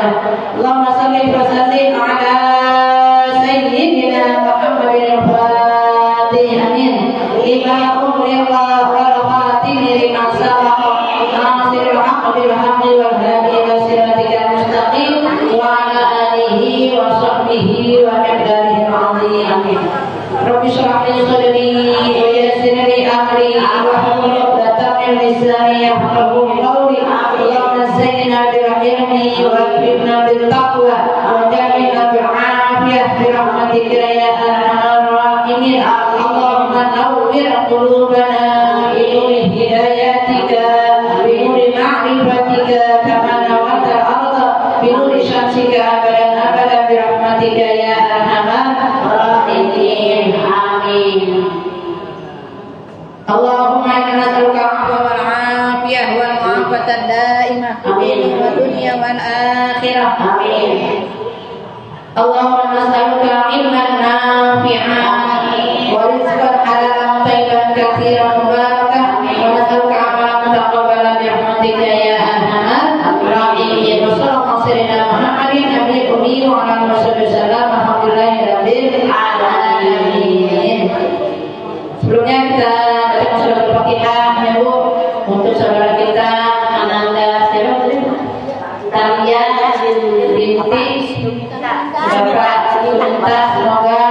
وحده. اللهم صل وسلم على سيدنا محمد الفاتح آمين لما أغلق والخاتم لما سبق ناصر الحق بالحق والهادي إلى صراطك المستقيم وعلى آله وصحبه ومقداره العظيم آمين. رب اشرح لي صدري ويسر لي أمري واحلل عقدة من لساني يفقهوا قولي. اللهم زينا بالعلم واكرمنا بالتقوى وجعلنا بالعافية برحمتك يا أرحم الراحمين. اللهم نور قلوبنا بنور هدايتك بنور معرفتك كما نورت الأرض بنور شمسك أبدا أبدا برحمتك يا أرحم الراحمين آمين. اللهم إنا نسألك العفو والعافية والمعافاة الدائمة آمين والدنيا والآخرة آمين. اللهم نسألك علما نافعا ورزقا حلالا طيبا كثيرا مباركا ونسألك عملا متقبلا برحمتك يا أرحم الراحمين. وصلى الله سيدنا محمد النبي الأمي وعلى آله وصحبه وسلم. Alhamdulillah rabbil alamin. Sebelumnya kita baca surat Al-Fatihah ya Bu untuk saudara kita Ananda siapa tadi? Talia binti Bapak Tuntas, semoga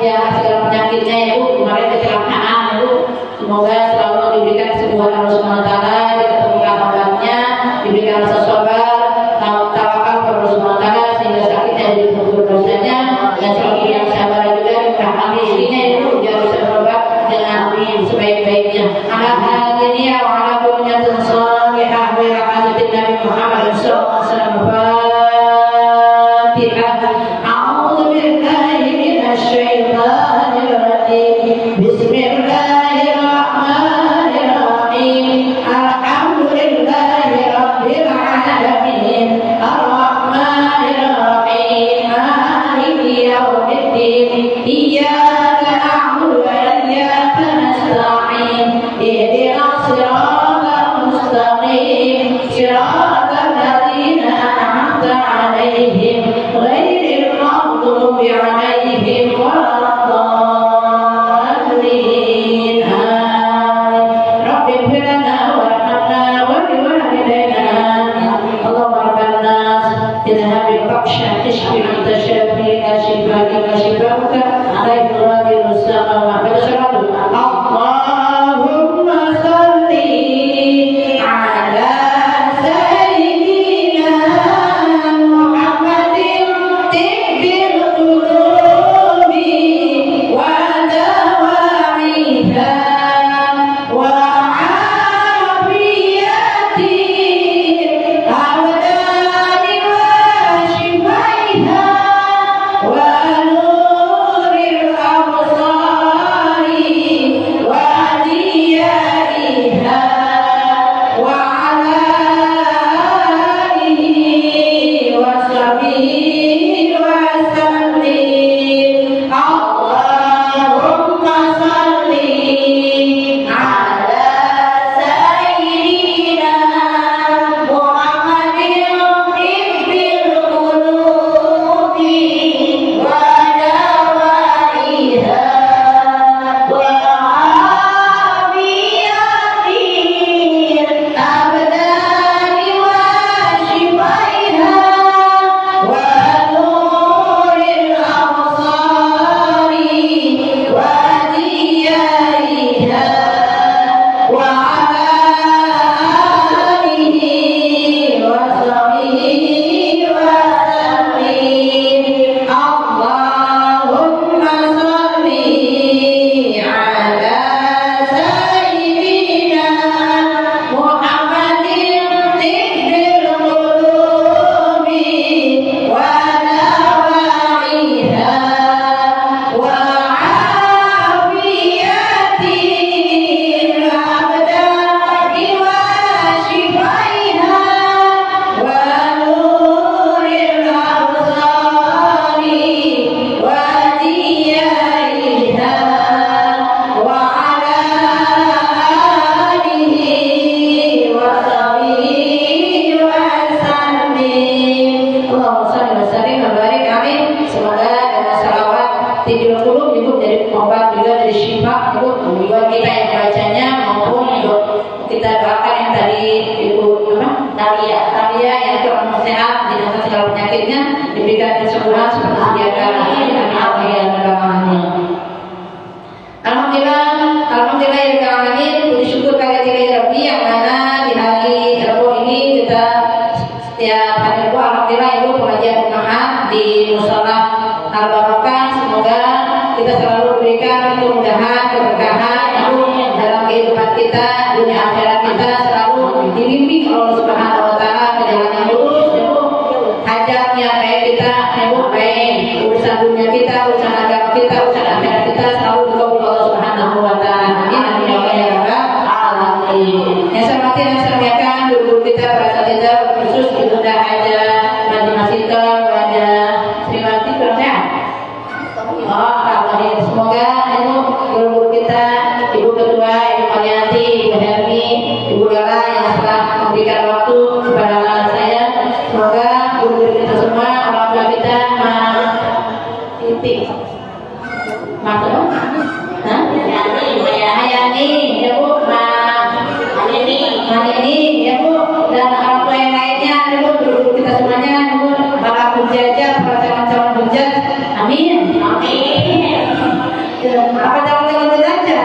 ya segala penyakitnya ya Bu, kemarin kecelakaan ya Bu, semoga selalu diberikan kesembuhan Allah Subhanahu wa taala, diketemukan obatnya, diberikan rasa sabar, tawakal kepada Allah Subhanahu wa taala sehingga sakitnya dikubur dosanya, dan selalu yang sabar juga dikahami istrinya itu biar bisa berobat dengan sebaik-baiknya. Ala hadiniya wa ala bunyatin salihah wa ila hadatin Nabi Muhammad sallallahu alaihi wasallam. أعوذ بالله من الشيطان الرجيم. بسم الله الرحمن الرحيم. الحمد لله رب العالمين الرحمن الرحيم مالك يوم الدين إياك نعبد وإياك نستعين اهدنا الصراط المستقيم صراط الذين أنعمت عليهم غير المغضوب عليهم ولا الضالين آمين. رب اغفر لنا وارحمنا ولوالدينا اللهم رب الناس اذهب البطش اشفي انت الشافي لا شفاء الا شفاؤك لا يغادر سقما. اللهم صل على سيدنا محمد طب القلوب ودواعيها وعافية الأبدان penyakitnya diberikan kesembuhan seperti sedia kala. Alhamdulillah ya alamin, puji syukur kehadirat Rabbi yang mana di hari Rabu ini kita setiap hari Rabu alhamdulillah Ibu pengajian Jumat di Mushola Al-Barakah. Semoga kita selalu berikan kemudahan, keberkahan Ibu dalam kehidupan kita, dunia akhirat kita selalu dibimbing oleh Allah Subhanahu wa taala ke jalan yang lurus Ibu. Hajatnya baik kita Ibu, baik urusan dunia kita, urusan agama kita, urusan akhirat kita selalu dikabul Allah Subhanahu wa taala. Amin amin ya rabbal alamin. Yang saya hormati dan saya muliakan guru kita, para asatidz khusus Ibunda Haja Madinah Sita pada Sriwati Kurnia. Semoga Ibu guru kita, Ibu Ketua, Ibu Mariati, Ibu Hermi, Ibu Lala yang telah memberikan waktu kepada saya. Semoga guru kita semua, orang tua kita, Hayani, ya Bu, Hayani, ya Bu, dan orang tua yang lainnya, ya Bu, guru kita semuanya, ya Bu, para penjajah, para calon-calon hujat, amin. Apa calon-calon jenazah?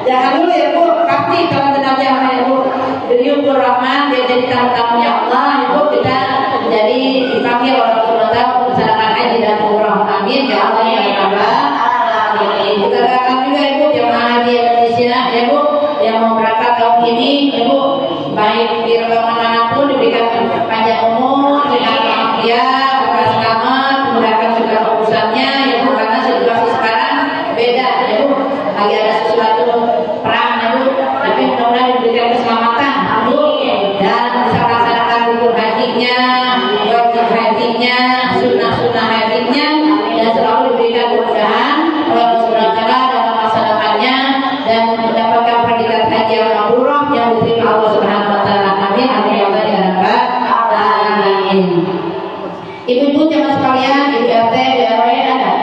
Jangan dulu ya Bu, pasti calon jenazah ya Bu. Syukur Rahman, dia jadi tamu-tamunya Allah, ya Bu, kita jadi dipanggil oleh Allah SWT untuk melaksanakan haji dan umrah. Amin ya Allah ya Rabbal alamin. Kita doakan juga Ibu jemaah haji Indonesia ya Bu yang mau berangkat tahun ini ya Bu, baik di rombongan manapun diberikan panjang umur, sehat walafiat, berkah selamat, memudahkan segala urusannya ya Bu, karena situasi sekarang beda ya Bu, lagi ada sesuatu perang ya Bu, tapi mudah-mudahan diberikan keselamatan Bu, dan bisa melaksanakan rukun hajinya, wajib hajinya, sunnah-sunnah hajinya, dan selalu diberikan kemudahan oleh Allah Subhanahu wa taala dalam melaksanakannya dan mendapatkan predikat haji yang mabrur yang diterima Allah Subhanahu wa taala. Amin amin ya rabbal alamin. Ibu-ibu jemaah sekalian, Ibu RT, RW ada?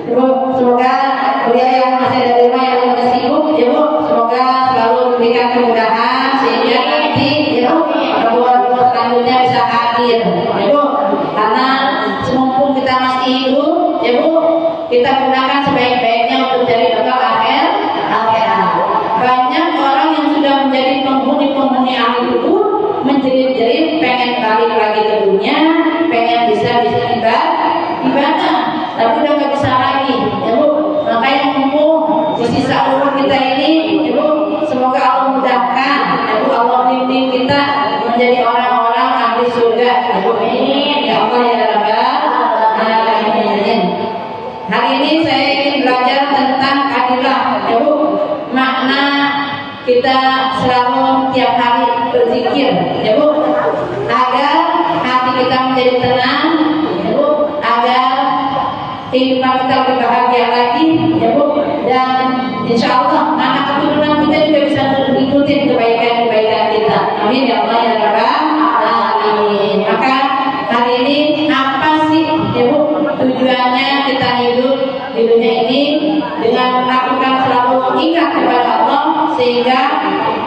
Ibu, semoga beliau yang masih ada di rumah yang masih sibuk, ya Bu, semoga selalu diberikan kemudahan sehingga nanti ya Bu, pertemuan selanjutnya bisa hadir, ya Bu, karena semumpung kita masih hidup, ya Bu, kita gunakan sebaik-baiknya untuk cari bekal akhirat. Banyak orang yang sudah menjadi penghuni ahli kubur menjerit-jerit pengen balik lagi ke dunia, pengen bisa ibadah, tapi udah nggak bisa lagi, ya Bu. Makanya mumpung di sisa umur kita ini, ya Bu, semoga Allah mudahkan, ya Bu, Allah bimbing kita menjadi orang-orang ahli surga, ya Bu. Amin ya Allah ya rabbal alamin. Hari ini saya ingin belajar tentang adilah, ya Bu. Makna kita selalu tiap hari berzikir, ya Bu, agar hati kita menjadi tenang, ya Bu, agar kehidupan kita lebih bahagia lagi, ya Bu, dan insya Allah anak keturunan kita juga bisa mengikuti kebaikan-kebaikan kita. Amin ya Allah ya rabbal alamin. Maka hari ini apa sih ya Bu tujuannya kita hidup di dunia ini dengan melakukan selalu ingat kepada Allah sehingga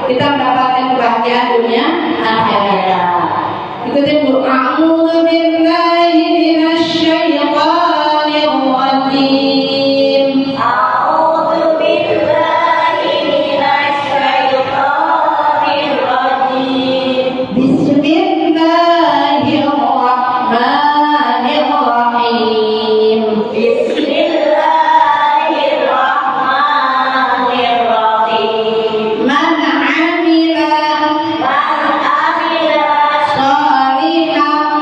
kita mendapatkan kebahagiaan dunia akhirat. Ikuti Bu, a'udzu billahi minasy syaithanir rajim. A'udzu billahi minasy syaithanir rajim. Bismillahirrahmanirrahim. Man amila salihan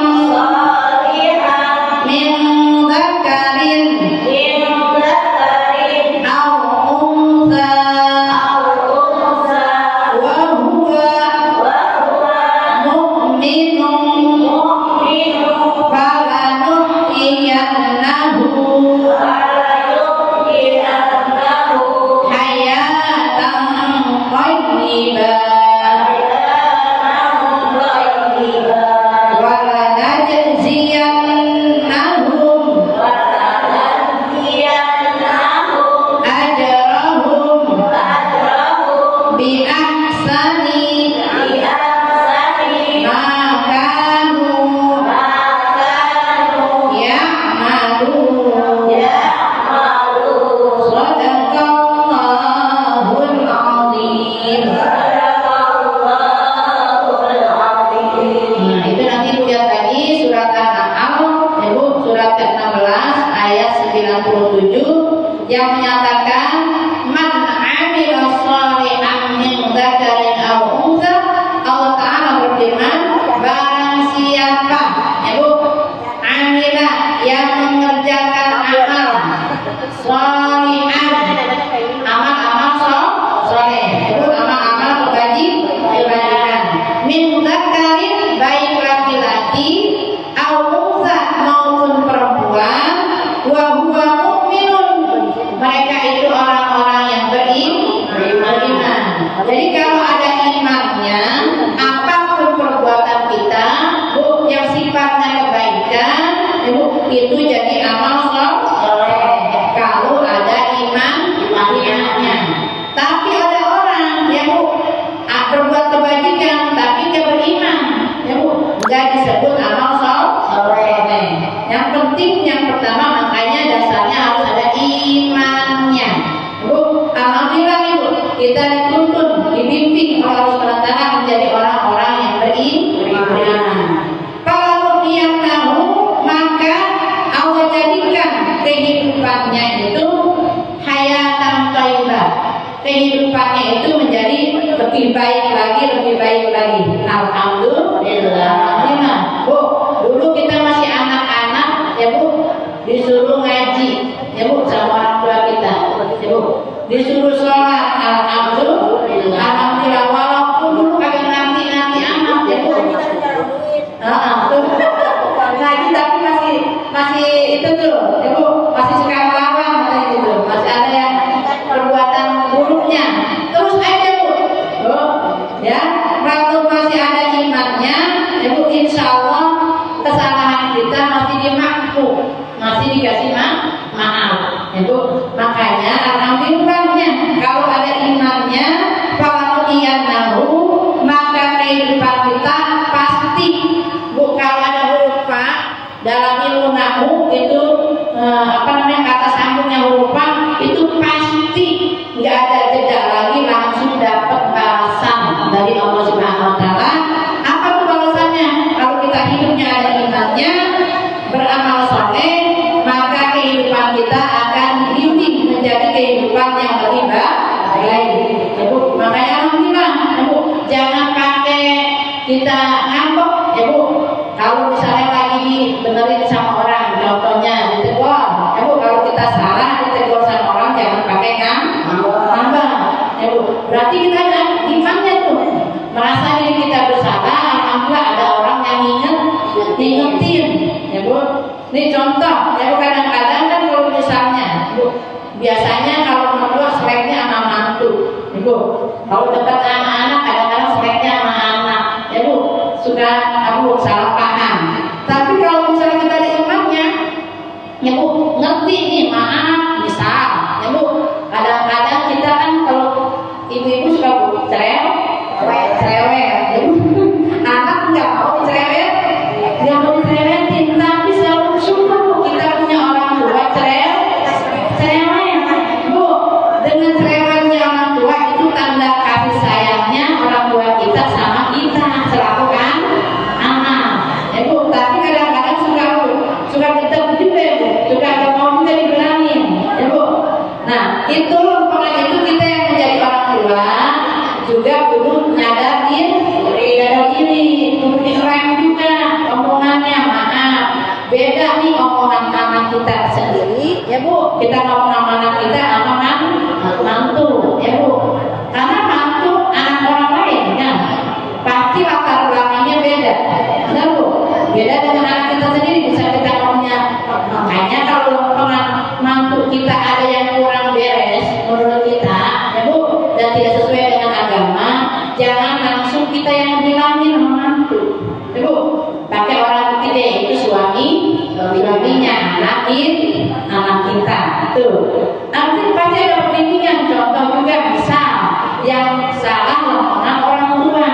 itu jadi amal soleh kalau ada imannya. Tapi ada orang ya Bu berbuat kebajikan tapi dia beriman ya Bu, nggak disebut amal soleh. Yang penting yang pertama makanya dasarnya harus ada imannya Bu. Alhamdulillah Ibu, kita dituntun dibimbing oleh Allah SWT menjadi orang-orang yang beriman. Kalau dia tahu maka Allah jadikan kehidupannya itu hayatan thayyibah. Kehidupannya itu menjadi lebih baik lagi. Alhamdulillah. Bu, dulu kita masih anak-anak ya Bu, disuruh ngaji ya Bu sama orang tua kita ya Bu, disuruh sholat. Alhamdulillah walaupun dulu kagak ngerti amat ya Bu. Ngaji tapi masih itu tuh ya Bu, masih suka melawan katanya gitu, masih ada yang perbuatan buruknya. Terus aja Bu, ya kalau masih ada imannya ya Bu, insya Allah kesalahan kita masih dimaafkan, masih dikasih maaf ya Bu. Makanya alhamdulillahnya kalau ada imannya fa'iyanahu, maka kehidupan kita pasti Bu. Kalau ada huruf fa dalam ilmu nahwu itu kata sambungnya huruf fa itu pasti nggak ada jeda lagi, langsung dapat balasan dari Allah Subhanahu Wa Taala. Apa tuh balasannya? Kalau kita hidupnya ada imannya, beramal saleh, maka kehidupan kita akan dibimbing menjadi kehidupan yang lebih baik ya Bu. Makanya alhamdulillah ya Bu, jangan pakai kita ngambek ya Bu. Kalau misalnya lagi dibenerin sama orang, contohnya ditegur ya Bu, kalau kita salah ditegur sama orang jangan pakai ngambek ya Bu. Berarti kita ada imannya tuh, merasa diri kita bersalah. Alhamdulillah ada orang yang ngingetin ya Bu. Ini contoh ya Bu, kadang-kadang kan kalau misalnya Bu, biasanya kalau mertua seleknya sama mantu ya Bu, kalau dekat anak-anak kadang-kadang seleknya sama anak ya Bu, suka salah paham. Tapi kalau misalnya kita ada imannya ya Bu, ngerti nih maaf misal ya Bu, kadang-kadang kita kan kalau ibu-ibu suka Bu cerewet ya Bu, anak nggak mau cerewet, tapi selalu syukur Bu, kita punya orang tua cerewet Bu. Dengan cerewetnya orang tua itu tanda kasih sayangnya orang tua kita sama kita selaku anak ya Bu. Tapi kadang-kadang suka kita juga ya Bu, suka nggak mau juga dibilangin ya Bu. Nah itu itu kita yang menjadi orang tua juga perlu nyadarin diri, perlu direm juga omongannya. Maaf, beda nih omongan anak kita sendiri ya Bu, kita ngomong sama anak kita sama mantu ya Bu. Karena mantu anak orang lain kan pasti latar belakangnya beda, benar Bu, beda dengan anak kita sendiri. Bisa kita ngomongnya, makanya kalau mantu kita ada yang kurang beres menurut kita ya Bu, dan tidak sesuai dengan agama, jangan langsung kita yang bilangin sama mantu ya Bu. Pakai orang ketiga, itu suaminya, anak kita tuh. Nanti pasti ada pembimbingan. Contoh juga misal yang salah omongan orang tua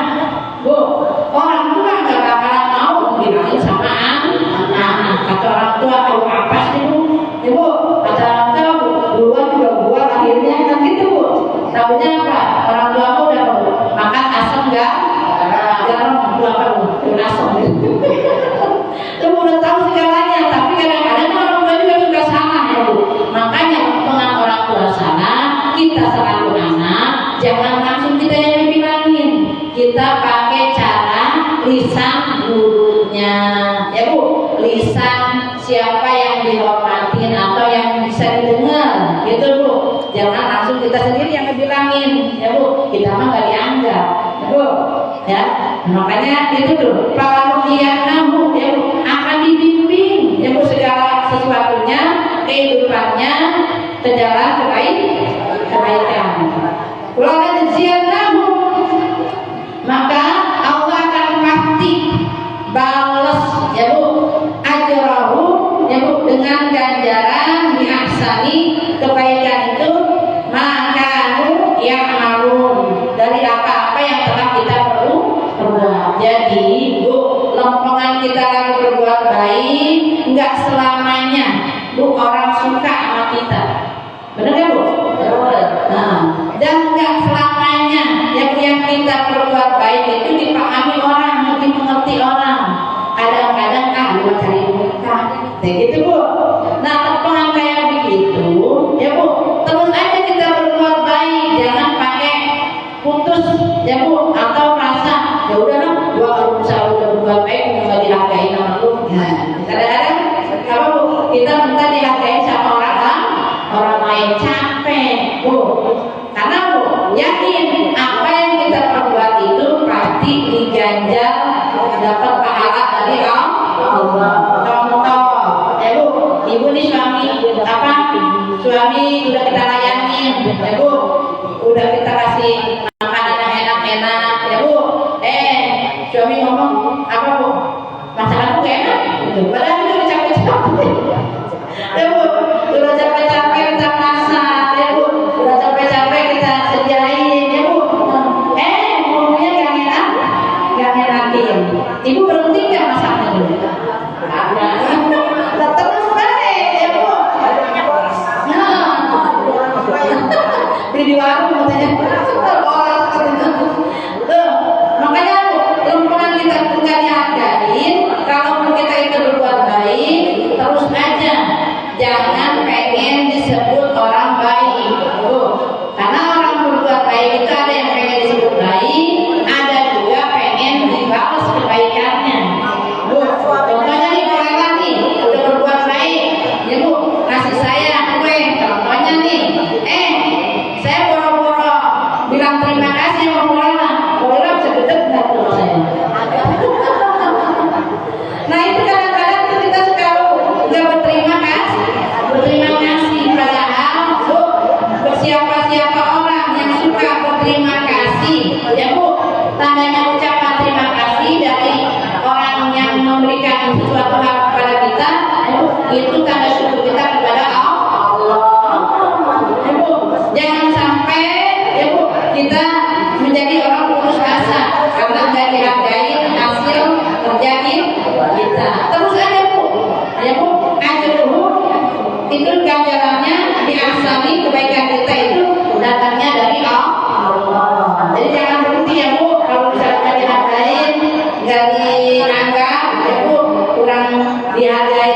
Bu, orang tua nggak bakalan mau bilangin sama anak. Kata orang tua kalau apa sih Bu ya Bu, kata orang tua duluan juga gua akhirnya kan gitu Bu. Tahunya apa? Orang tua aku udah makan asam nggak garam Bu, apa Bu, asam itu udah tahu segalanya. Tapi kadang-kadang orang tua juga suka salah ya Bu. Makanya omongan orang tua salah, kita selaku anak jangan langsung kita yang dibilangin, kita pakai cara lisan gurunya ya Bu, lisan siapa yang dihormatin atau yang bisa didengar gitu Bu. Jangan langsung kita sendiri yang ngebilangin ya Bu, kita mah nggak dianggap ya Bu ya. Makanya itu tuh para nahu ya Bu, akan dibimbing ya Bu, segala sesuatunya, kehidupannya ke jalan kebaikan. Wala nahu, maka Allah akan pasti balas ya Bu, ajrahu ya Bu, Jadi Bu, lempeng kita lagi berbuat baik, nggak selamanya Bu orang suka sama kita. Benar ya Bu? Nah, dan nggak selamanya yang kita berbuat baik itu dipahami orang, dimengerti orang. Kadang-kadang dia cari muka, kayak gitu Bu. Nah, lempengan kayak begitu, ya Bu, terus aja kita berbuat baik, jangan pakai putus, ya Bu, atau merasa ya udah dong, gua kalau misalnya udah berbuat baik udah nggak dihargain sama lu. Nah, kadang-kadang apa Bu, kita minta dihargain sama orang lain, capek Bu. Karena Bu yakin apa yang kita perbuat itu pasti diganjar dapat pahala dari Allah. Contoh, ya Bu, ibu nih suami udah kita layanin, ya Bu, udah kita kasih makanan yang enak-enak, ya Bu. Suami ngomong apa Bu? Masakanku enak, padahal itu udah capek-capek. Ya Bu, udah capek-capek kita masak, ya Bu, udah capek-capek kita sediain, ya Bu. Ngomongnya gak enakin. Ibu berhenti nggak masaknya dulu? Terus balik, ya Bu. Beli di warung katanya. Makanya Bu, lempeng kita nggak dihargain. Kalau kita itu berbuat baik, terus aja. Jangan pengen disebut orang baik, Bu. Karena orang berbuat baik itu ada yang pengen disebut baik, ada juga pengen dibalas kebaikannya. Bu, contohnya nih orang lagi udah berbuat baik, ya Bu, kasih saya kue, contohnya nih, saya boro-boro bilang terima kasih sama Bu Lola bisa gede nggak tuh saya? Nah itu kadang-kadang kita suka nggak berterima kasih, padahal Bu, siapa orang yang suka berterima kasih, ya Bu, tandanya ucapan terima kasih dari orang yang memberikan sesuatu hal kepada kita, itu tanda syukur kita kepada Allah. Ya Bu, jangan sampai ya Bu kita menjadi orang putus asa karena nggak dihargai hasil kerja kita. Terus aja Bu, ya Bu, ajruhu itu ganjarannya diasali kebaikan kita itu datangnya dari Allah. Jadi jangan berhenti ya Bu, kalau misalnya dihargain nggak dianggap, ya Bu, kurang dihargai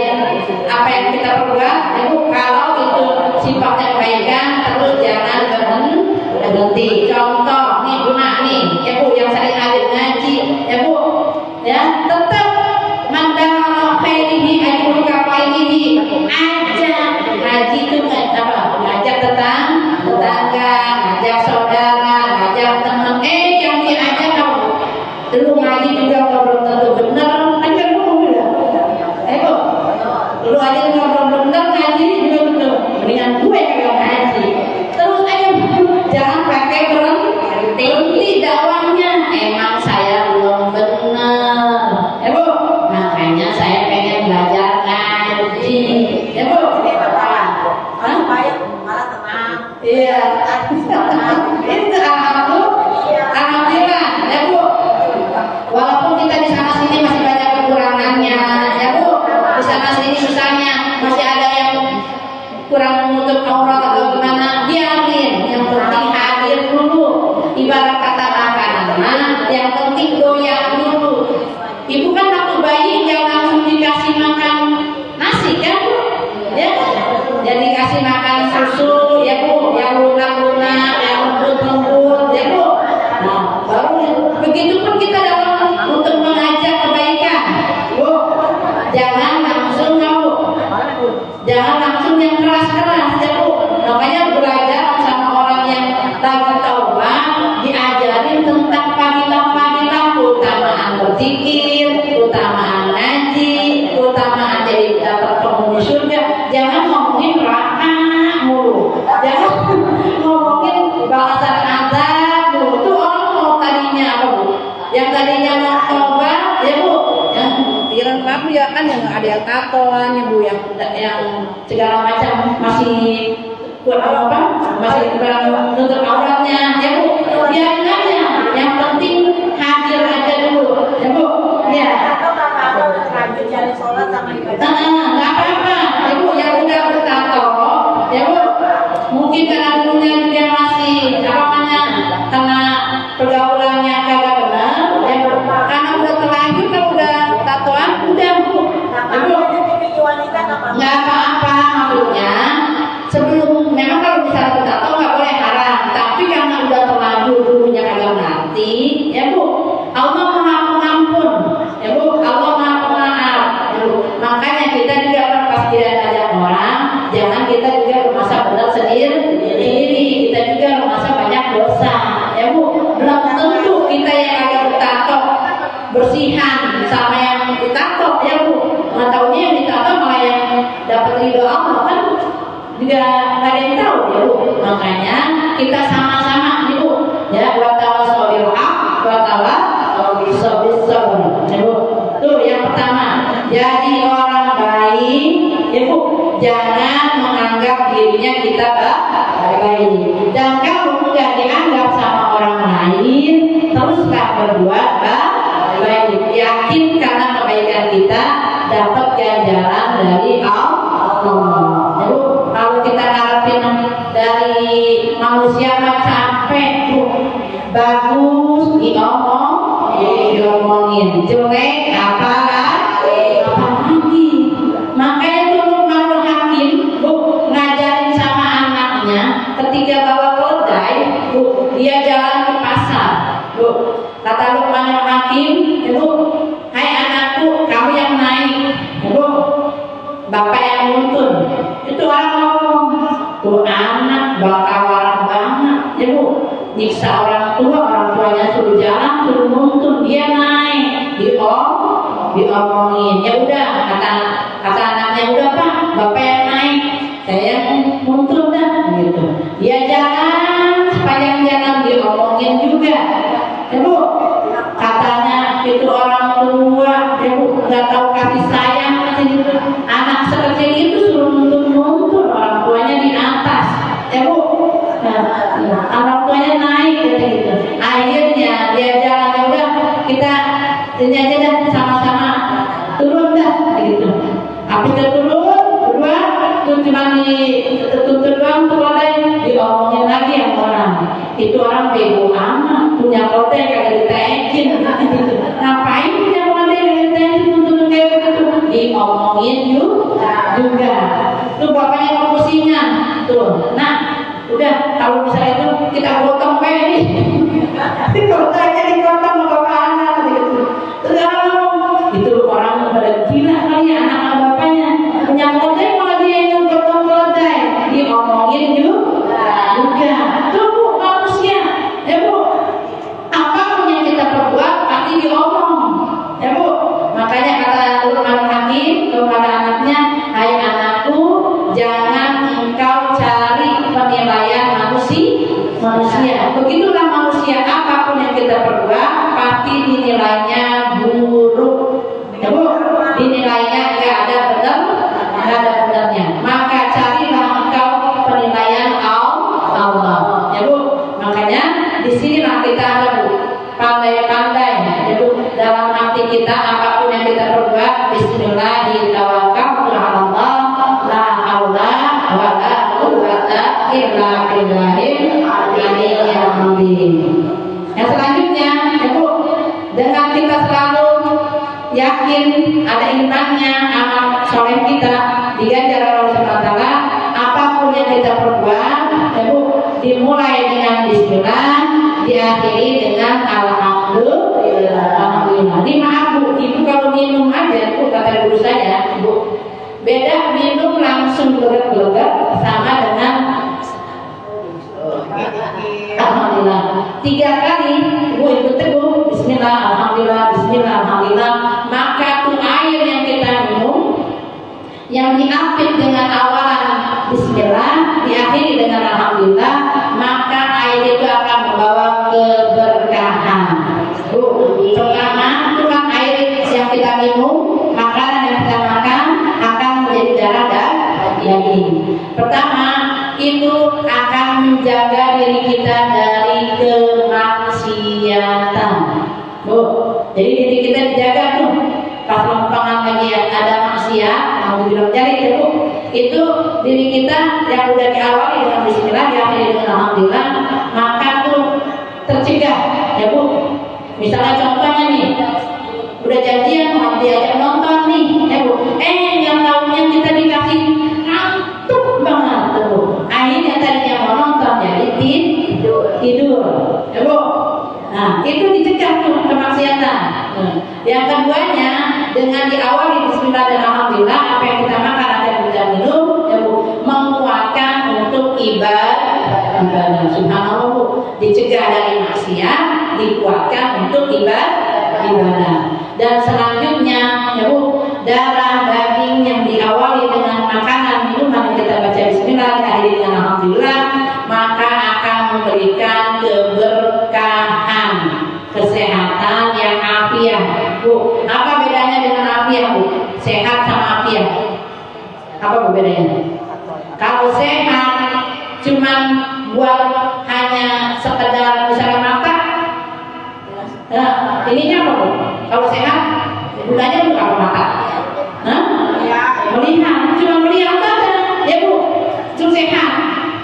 apa yang kita perbuat, ya Bu. Kalau itu sifatnya kebaikan, terus jangan berhenti. Contoh nih Bu Nak nih, ya Bu, yang sering hadir ngaji, ya Bu, ya tetap mandang khairihi ajru kafailihi, ajak ngaji itu apa? Ngajak tetangga, ngajak saudara, ngajak teman. Yang diajak kamu dulu ngaji juga kalau belum tentu benar, kan dulu ya. Bu, lu aja kalau belum benar ngaji juga betul. Mendingan gue yang ngaji. Terus aja jangan pakai berhenti dakwahnya. Emang saya belum benar, ya Bu. Makanya saya pengen belajar ngaji, ya Bu. Iya, itu alhamdulillah, ya Bu. Walaupun kita di sana sini masih banyak kekurangannya, ya Bu. Di sana sini misalnya masih ada yang kurang menutup aurat atau gimana, biarin. Yang penting hadir dulu. Ibarat kata makanan, yang penting doyan dulu. Ibu kan waktu bayi jangan langsung dikasih makan nasi kan Bu? Ya, jadi kasih makan susu, ya Bu, yang lunak-lunak, yang lembut-lembut, ya Bu. Nah, baru begitupun kita dalam untuk mengajak kebaikan, Bu. Jangan langsung ya Bu, jangan langsung yang keras-keras, ya Bu. Makanya belajar sama orang yang lagi taubat, diajarin tentang fadilah-fadilah, keutamaan berzikir, keutamaan ngaji, keutamaan jadi dapat penghuni surga. Jangan ngomongin neraka mulu, jangan ngomongin balasan azab mulu. Tuh orang mau tadinya apa Bu? Yang tadinya mau taubat, ya Bu, yang pikiran kamu ya kan yang ada yang katon, ya Bu, yang segala macam masih kurang apa? Masih kurang nutup auratnya, ya Bu. Biarin aja. Yang penting hadir aja dulu, ya nggak apa-apa, maksudnya sebelum, memang kalau misalnya bertato nggak boleh haram, tapi karena udah terlanjur dulunya kagak ngerti, ya Bu, Allah maha pengampun, ya Bu, Allah maha pemaaf, ya Bu. Makanya kita juga pas diajak orang, jangan kita juga merasa benar sendiri, kita juga merasa banyak dosa, ya Bu. Belum tentu kita yang agak bertato bersihan sama yang ditato, ya Bu. Nggak taunya yang ditato malah yang dapat ridho Allah kan juga nggak ada yang tahu, ya Bu. Makanya kita sama-sama nih Bu, ya, watawasau bil haq watawasau bis sabr, ya Bu. Tuh yang pertama, jadi orang baik, ya Bu, jangan menganggap dirinya kita baik. Dan kalau nggak dianggap sama orang lain, teruslah berbuat baik. Yakin karena kebaikan kita dapat ganjaran dari Allah. Ya Bu, kalau kita ngarepin dari manusia mah capek Bu. Bagus diomongin, jelek apalagi. Makanya tuh Luqmanul Hakim Bu ngajarin sama anaknya ketika bawa keledai Bu, dia jalan ke pasar Bu. Kata Luqmanul Hakim, ya Bu, hai anakku, kamu yang naik, ya Bu, bapak yang nuntun. Itu orang ngomong, tuh anak bakal warak banget, ya Bu, nyiksa orang tuanya suruh jalan, suruh nuntun, dia naik, diomongin. Ya udah, kata anaknya, udah Pak, bapak yang naik, saya yang nuntun dah, gitu. Dia jalan sepanjang jalan diomongin juga, ya Bu. Katanya itu orang tua, ya Bu, nggak tahu kasih sayang, gitu. Anak sekecil itu suruh nuntun orang tuanya di atas, ya Bu. Orang tuanya naik, gitu. Akhirnya dia jalan, udah kita ini aja dah, sama-sama turun dah, gitu. Habis dia turun, berdua, tuh cuma dituntun doang, tuh diomongin lagi yang orang. Itu orang bego amat, punya kote kagak ditekin, gitu. Ngapain punya kote kagak ditekin, tuntun kayak gitu? Diomongin juga. Tuh bapaknya kepusingan, tuh. Nah, udah, kalau misalnya itu kita potong nih, kalau tanya dipotong sama bapak anak, gitu. Itu orang pada gila kali ya, anak bapaknya punya kote malah dia yang potong keledai, diomongin juga. Tuh Bu, manusia, ya Bu, apapun yang kita perbuat pasti diomong, ya Bu. Makanya kata Luqmanul Hakim kepada anaknya, hai anakku, jangan engkau cari penilaian manusia. Begitulah manusia, apapun yang kita perbuat pasti dinilainya buruk, ya Bu. Dinilainya nggak ada benarnya. Maka carilah engkau penilaian Allah, ya Bu. Makanya disinilah kita harus pandai-pandai, ya Bu, dalam hati kita apapun yang kita perbuat, Bismillahirrahmanirrahim, la haula wala quwwata illa billahil aliyyil azim. Yang selanjutnya, ya Bu, dengan kita selalu yakin ada imannya, amal soleh kita diganjar oleh Allah SWT, apapun yang kita perbuat, ya Bu, dimulai dengan Bismillah, diakhiri dengan Alhamdulillah. Ini maaf Bu, Ibu kalau minum aja, Bu, kata guru saya, Bu, beda minum langsung gelegak sama dengan Alhamdulillah. 3 kali Bu ikut teguh, Bismillah, Alhamdulillah, Bismillah, Alhamdulillah. Maka tuh air yang kita minum, yang diapit dengan awalan Bismillah, diakhiri dengan Alhamdulillah, maka air itu akan membawa keberkahan. Bu, pertama, tulang air yang kita minum, makanan yang kita makan akan menjadi darah daging. Pertama, itu akan menjaga diri kita dari kemaksiatan. Bu, jadi diri kita dijaga tuh. Pas lempangan lagi ada maksiat, mau dibilang jari ya Bu, itu diri kita yang udah diawali dengan Bismillah, diakhiri dengan Alhamdulillah, maka tuh tercegah, ya Bu. Misalnya contohnya nih, udah janjian mau diajak nonton nih, ya Bu, yang tahunya kita dikasih Yang keduanya dengan diawali bismillah dan alhamdulillah apa yang kita makan dan kita minum ya Bu, menguatkan untuk ibadah. Subhanallah Bu, dicegah dari maksiat, dikuatkan untuk ibadah. Dan selanjutnya ya Bu, darah daging yang diawali dengan makanan minuman yang kita baca bismillah diakhiri dengan alhamdulillah, maka akan memberikan keberkahan, kesehatan yang afiat. Bu, apa bedanya dengan afiat Bu? Sehat sama afiat. Apa Bu bedanya? Kalau sehat cuman buat hanya sekedar misalnya makan, nah, ininya apa Bu? Kalau sehat, gunanya untuk apa makan? Melihat, cuma melihat aja, ya Bu. Itu sehat.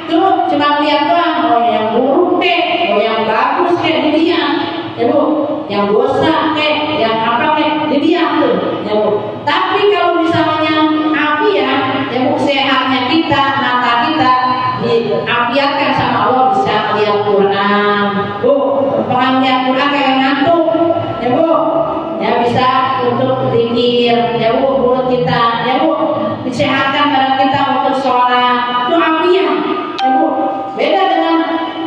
Tuh cuma melihat doang, mau yang buruk mau yang bagus dilihat, ya Bu. Yang dosa yang apa dilihat tuh, ya Bu. Tapi kalau misalnya afiat, ya Bu, sehatnya kita, mata kita diafiatkan sama Allah, bisa melihat Quran, Bu. Pengambilan Quran kayak ngantuk, ya Bu. Ya bisa untuk zikir, ya Bu, mulut kita, ya Bu, disehatkan badan kita untuk sholat, itu afiat, ya Bu. Beda dengan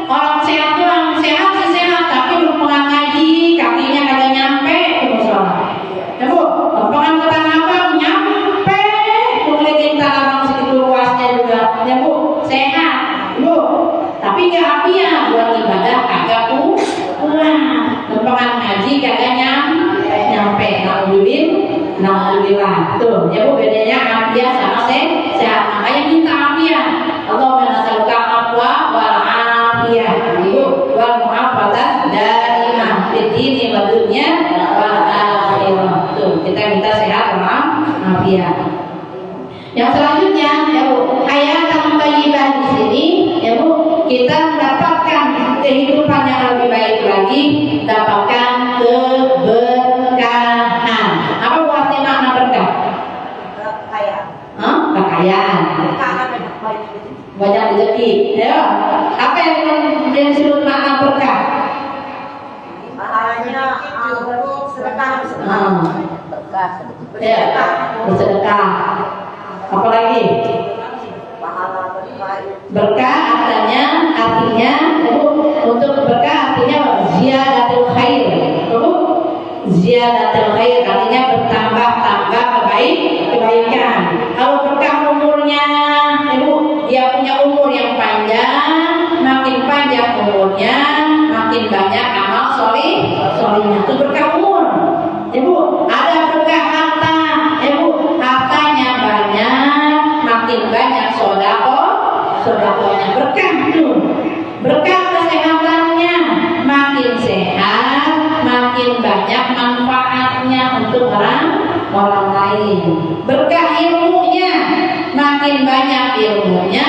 orang sehat doang, sehat sih sehat, tapi lupa ngaji, kakinya kagak nyampe ke sholat, ya Bu. Lapangan Tanah Abang nyampe, keliling Tanah Abang segitu luasnya juga, ya Bu, sehat, Bu. Tapi nggak afiat, buat ibadah kagak kuat, lapangan ngaji kagak nyampe, alhamdulillah. Tuh, ya Bu, bedanya afiat sama sehat. Makanya minta afiat. Allahumma nas'aluka afwa wal afiyah, Bu, wal mu'afatan daimah fid dini wad dunya wal akhirah. Tuh, kita minta sehat sama afiat. Yang selanjutnya, ya Bu, hayatan thayyibah di sini, ya Bu, kita mendapatkan kehidupan yang lebih baik lagi, mendapatkan keberkahan. Apa Bu arti makna berkah? Kekayaan. Banyak rezeki. Ya. Apa yang disebut makna berkah? Pahalanya sedekah. Ya, bersedekah. Apa lagi? Berkah artinya untuk berkah artinya ziyadatul khair. Ziyadatul khair artinya bertambah-tambah kebaikan. Kalau berkah umurnya, Ibu, dia punya umur yang panjang, makin panjang umurnya, makin banyak amal solihnya. Itu berkah umur. Ibu, ada berkah harta, Ibu, hartanya banyak, makin banyak sodakohnya, berkah tuh. Berkah kesehatannya, makin sehat, makin banyak manfaatnya untuk orang lain. Berkah ilmunya, makin banyak ilmunya,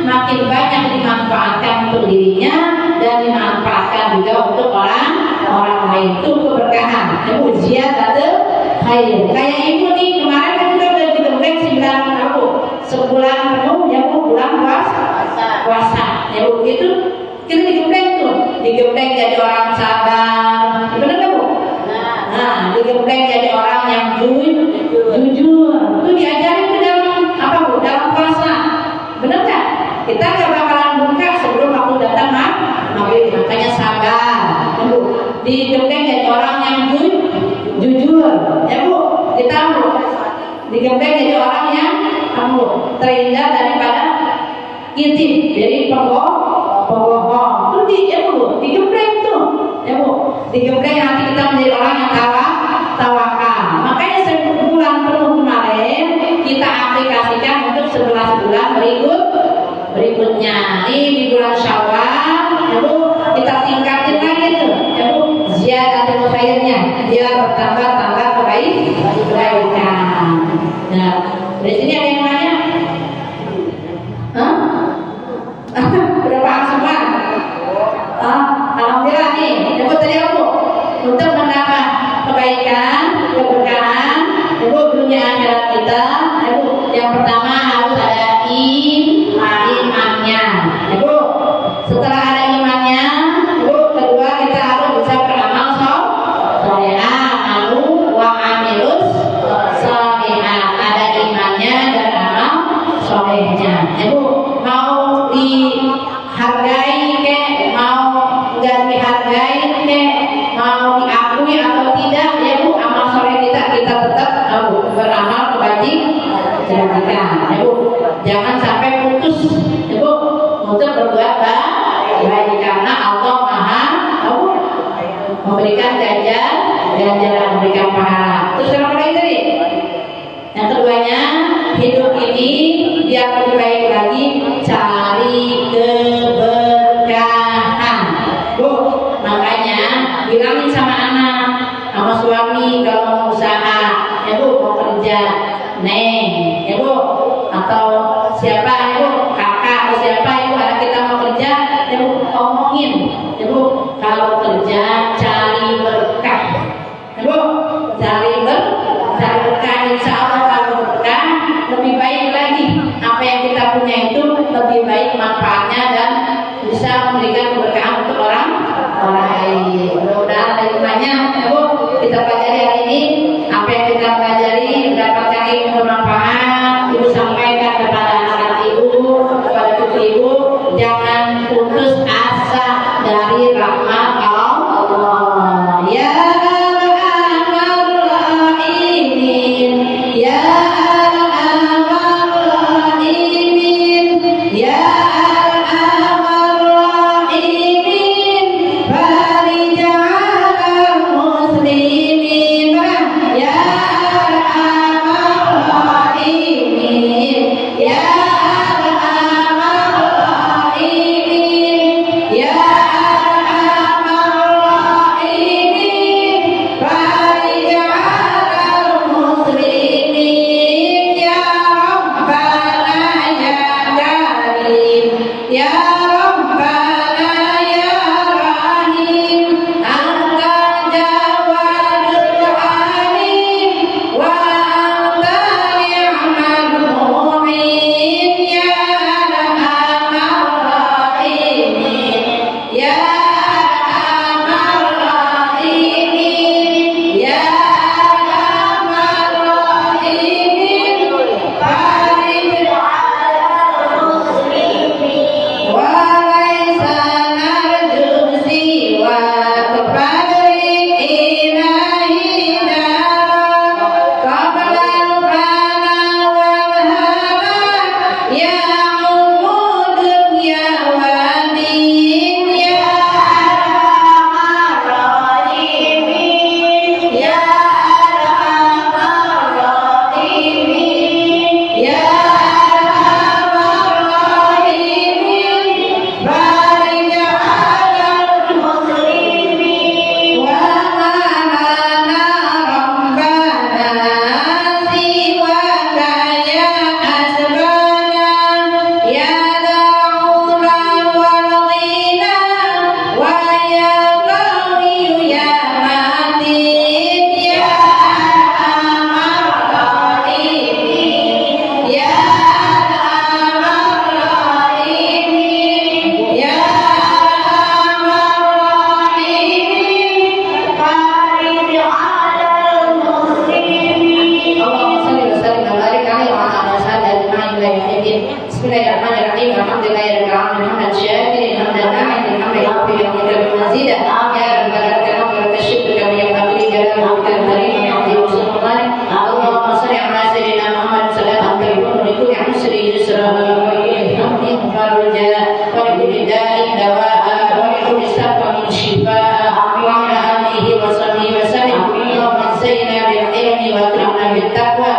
makin banyak dimanfaatkan untuk dirinya dan dimanfaatkan juga untuk orang lain. Itu keberkahan. Ibu ziyadatul khair. Kayak ibu nih kemarin kan kita udah digembleng 9 tahun, sebulan penuh ya Bu, bulan puasa. Ya Bu, itu kita digembleng tuh, digembleng jadi orang sabar. Benar nggak Bu? Nah, digembleng jadi orang yang jujur. Itu diajarin ke dalam apa Bu? Dalam puasa. Benar nggak? Kita nggak bakalan buka sebelum waktu datang maghrib, makanya sabar. Ya Bu, digembleng jadi orang yang jujur. Ya Bu, kita Bu, digembleng jadi orang yang terhindar daripada intip, jadi pembohong. Itu ya Bu, digembleng tuh, ya Bu, digembleng nanti kita menjadi orang yang tawakal. Makanya sebulan penuh kemarin kita aplikasikan untuk 11 bulan berikutnya. Di bulan Syawal, ya Bu, kita tingkatin lagi tuh, ya Bu, ziyadatul khairnya, dia bertambah kebaikan. Nah, dari sini ada yang nanya? Udah paham semua? Alhamdulillah nih, dapat tadi apa? kebaikan, ya Bu. Jangan sampai putus, ya Bu, untuk berbuat baik karena Allah Maha memberikan ganjaran, memberikan pahala. Terus apa lagi tadi? Yang keduanya, hidup ini biar lebih baik lagi, cari keberkahan. Bu, makanya bilangin sama anak, sama suami kalau mau usaha, ya Bu, mau kerja, Neng, ya Bu, atau siapa, ya Bu, kakak atau siapa, ya Bu, anak kita mau kerja, ya Bu, omongin, ya Bu, kalau kerja cari berkah, ya Bu, cari berkah, insya Allah kalau berkah lebih baik lagi. Apa yang kita punya itu lebih baik manfaatnya dan bisa memberikan keberkahan untuk orang lain. Mudah-mudahan ada hikmahnya, ya Bu. Kita pelajari hari ini, apa yang kita pelajari mendapatkan ilmu bermanfaat. Ibu sampaikan kepada anak ibu, kepada cucu ibu, jangan putus asa dari rahmat Allah. Ya Bismillahirrahmanirrahim. Alhamdulillahirabbil alamin. Hamdan syakirin, hamdan na'imin, hamdan yaghfiru lillahi wa mazida. Ya rabbana lakal hamdu wa syukru kama yanbaghi li jalali wajhika al-karim wa li'azimi sultanik. Allahumma shalli ala sayyidina Muhammad sallallahu alaihi wa sallam. Kulli amri yusra wa kulli hamdin farul jaa wa kulli da'in dawa'a wa kulli saqamin shifaa wa ala alihi wa sahbihi wa sallam. Allahumma zayyinna bil ilmi wa akrimna bit taqwa